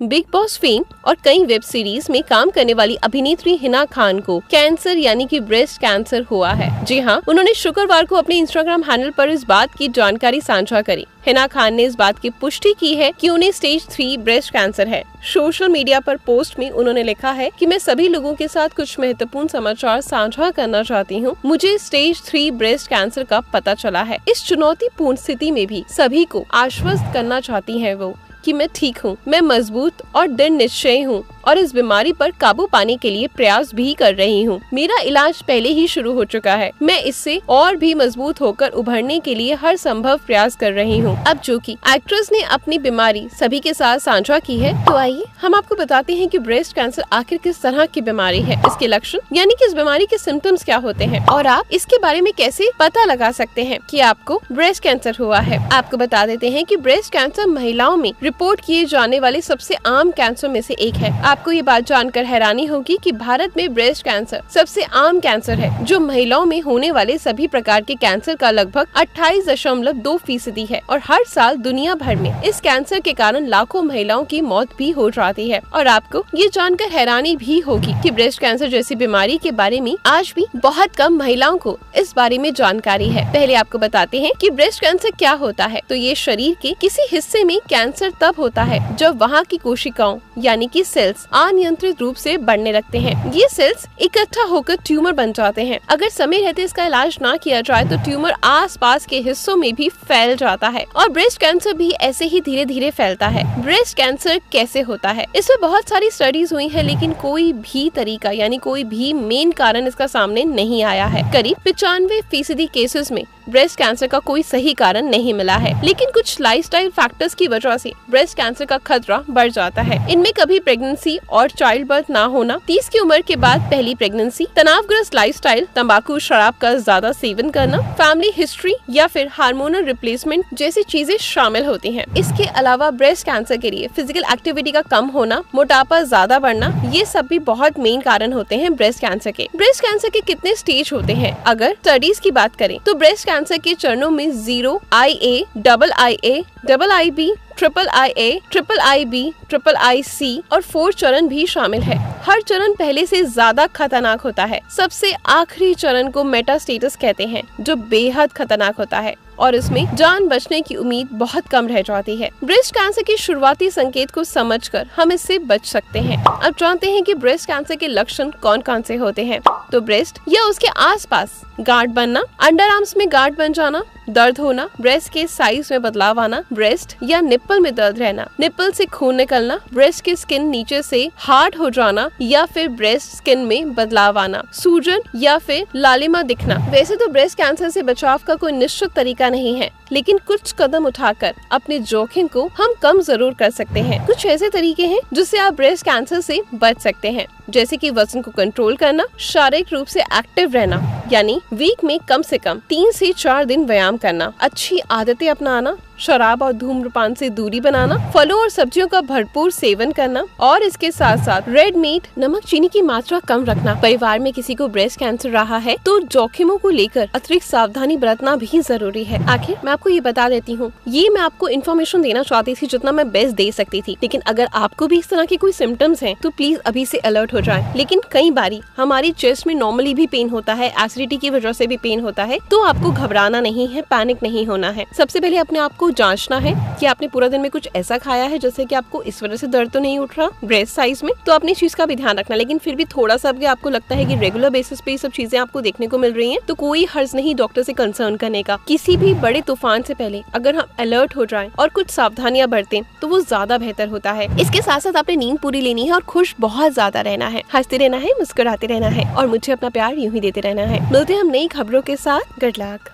Big boss fame और कई web series में काम करने वाली अभिनेत्री हिना खान को कैंसर यानी कि ब्रेस्ट कैंसर हुआ है। जी हाँ, उन्होंने शुक्रवार को अपने इंस्टाग्राम हैंडल पर इस बात की जानकारी साझा करी। हिना खान ने इस बात की पुष्टि की है कि उन्हें स्टेज 3 ब्रेस्ट कैंसर है। सोशल मीडिया पर पोस्ट में उन्होंने लिखा है कि मैं सभी लोगों के साथ कुछ महत्वपूर्ण समाचार साझा करना चाहती हूँ। मुझे स्टेज 3 ब्रेस्ट कैंसर का पता चला है। इस चुनौतीपूर्ण स्थिति में भी सभी को आश्वस्त करना चाहती है वो कि मैं ठीक हूँ, मैं मजबूत और दृढ़ निश्चय हूँ और इस बीमारी पर काबू पाने के लिए प्रयास भी कर रही हूँ। मेरा इलाज पहले ही शुरू हो चुका है। मैं इससे और भी मजबूत होकर उभरने के लिए हर संभव प्रयास कर रही हूँ। अब जो कि एक्ट्रेस ने अपनी बीमारी सभी के साथ साझा की है, तो आइए हम आपको बताते हैं कि ब्रेस्ट कैंसर आखिर किस तरह की बीमारी है, इसके लक्षण यानी कि इस बीमारी के सिम्टम्स क्या होते हैं और आप इसके बारे में कैसे पता लगा सकते हैं कि आपको ब्रेस्ट कैंसर हुआ है। आपको बता देते हैं कि ब्रेस्ट कैंसर महिलाओं में रिपोर्ट किए जाने वाले सबसे आम कैंसर में से एक है। आपको ये बात जानकर हैरानी होगी कि भारत में ब्रेस्ट कैंसर सबसे आम कैंसर है, जो महिलाओं में होने वाले सभी प्रकार के कैंसर का लगभग 28.2% है और हर साल दुनिया भर में इस कैंसर के कारण लाखों महिलाओं की मौत भी हो जाती है। और आपको ये जानकर हैरानी भी होगी कि ब्रेस्ट कैंसर जैसी बीमारी के बारे में आज भी बहुत कम महिलाओं को इस बारे में जानकारी है। पहले आपको बताते हैं कि ब्रेस्ट कैंसर क्या होता है। तो ये शरीर के किसी हिस्से में कैंसर तब होता है जब वहाँ की कोशिकाओं यानी कि सेल्स अनियंत्रित रूप से बढ़ने लगते हैं। ये सेल्स इकट्ठा होकर ट्यूमर बन जाते हैं। अगर समय रहते इसका इलाज ना किया जाए तो ट्यूमर आसपास के हिस्सों में भी फैल जाता है और ब्रेस्ट कैंसर भी ऐसे ही धीरे धीरे फैलता है। ब्रेस्ट कैंसर कैसे होता है, इसमें बहुत सारी स्टडीज हुई है, लेकिन कोई भी तरीका यानी कोई भी मेन कारण इसका सामने नहीं आया है। करीब 95% केसेस में ब्रेस्ट कैंसर का कोई सही कारण नहीं मिला है, लेकिन कुछ लाइफस्टाइल फैक्टर्स की वजह से ब्रेस्ट कैंसर का खतरा बढ़ जाता है। इनमें कभी प्रेगनेंसी और चाइल्ड बर्थ ना होना, 30 की उम्र के बाद पहली प्रेगनेंसी, तनावग्रस्त लाइफस्टाइल, तंबाकू शराब का ज्यादा सेवन करना, फैमिली हिस्ट्री या फिर हार्मोनल रिप्लेसमेंट जैसी चीजें शामिल होती हैं। इसके अलावा ब्रेस्ट कैंसर के लिए फिजिकल एक्टिविटी का कम होना, मोटापा ज्यादा बढ़ना, ये सब भी बहुत मेन कारण होते हैं ब्रेस्ट कैंसर के। ब्रेस्ट कैंसर के कितने स्टेज होते हैं? अगर स्टडीज की बात करें तो ब्रेस्ट कैंसर के चरणों में 0, IA, AA, IIB, IIIA, IIIB, IIIC और 4 चरण भी शामिल है। हर चरण पहले से ज्यादा खतरनाक होता है। सबसे आखिरी चरण को मेटास्टेटस कहते हैं, जो बेहद खतरनाक होता है और इसमें जान बचने की उम्मीद बहुत कम रह जाती है। ब्रेस्ट कैंसर के शुरुआती संकेत को समझकर हम इससे बच सकते हैं। अब जानते हैं कि ब्रेस्ट कैंसर के लक्षण कौन कौन से होते हैं। तो ब्रेस्ट या उसके आसपास गांठ बनना, अंडर आर्म्स में गांठ बन जाना, दर्द होना, ब्रेस्ट के साइज में बदलाव आना, ब्रेस्ट या निप्पल में दर्द रहना, निप्पल से खून निकलना, ब्रेस्ट की स्किन नीचे से हार्ड हो जाना या फिर ब्रेस्ट स्किन में बदलाव आना, सूजन या फिर लालिमा दिखना। वैसे तो ब्रेस्ट कैंसर से बचाव का कोई निश्चित तरीका नहीं है, लेकिन कुछ कदम उठाकर अपने जोखिम को हम कम जरूर कर सकते हैं। कुछ ऐसे तरीके हैं जिससे आप ब्रेस्ट कैंसर से बच सकते हैं, जैसे कि वजन को कंट्रोल करना, शारीरिक रूप से एक्टिव रहना यानी वीक में कम से कम 3 से 4 दिन व्यायाम करना, अच्छी आदतें अपनाना, शराब और धूम्रपान से दूरी बनाना, फलों और सब्जियों का भरपूर सेवन करना और इसके साथ साथ रेड मीट, नमक, चीनी की मात्रा कम रखना। परिवार में किसी को ब्रेस्ट कैंसर रहा है तो जोखिमों को लेकर अतिरिक्त सावधानी बरतना भी जरूरी है। आखिर मैं आपको ये बता देती हूँ, ये मैं आपको इन्फॉर्मेशन देना चाहती थी जितना मैं बेस्ट दे सकती थी, लेकिन अगर आपको भी इस तरह के कोई सिम्टम्स हैं तो प्लीज अभी से अलर्ट हो जाएं। लेकिन कई बारी हमारी चेस्ट में नॉर्मली भी पेन होता है, एसिडिटी की वजह से भी पेन होता है, तो आपको घबराना नहीं है, पैनिक नहीं होना है। सबसे पहले अपने आप को जांचना है कि आपने पूरा दिन में कुछ ऐसा खाया है जैसे कि आपको इस वजह से दर्द तो नहीं उठ रहा ब्रेस्ट साइज में, तो अपनी चीज का भी ध्यान रखना। लेकिन फिर भी थोड़ा सा अगर आपको लगता है कि रेगुलर बेसिस पे ये सब चीजें आपको देखने को मिल रही हैं, तो कोई हर्ज नहीं डॉक्टर से कंसर्न करने का। किसी भी बड़े तूफान से पहले अगर हम अलर्ट हो जाएं और कुछ सावधानियां बरतें तो वो ज्यादा बेहतर होता है। इसके साथ साथ आपने नींद पूरी लेनी है और खुश बहुत ज्यादा रहना है, हंसते रहना है, मुस्कुराते रहना है और मुझे अपना प्यार यूं ही देते रहना है। मिलते हैं हम नई खबरों के साथ। Good luck.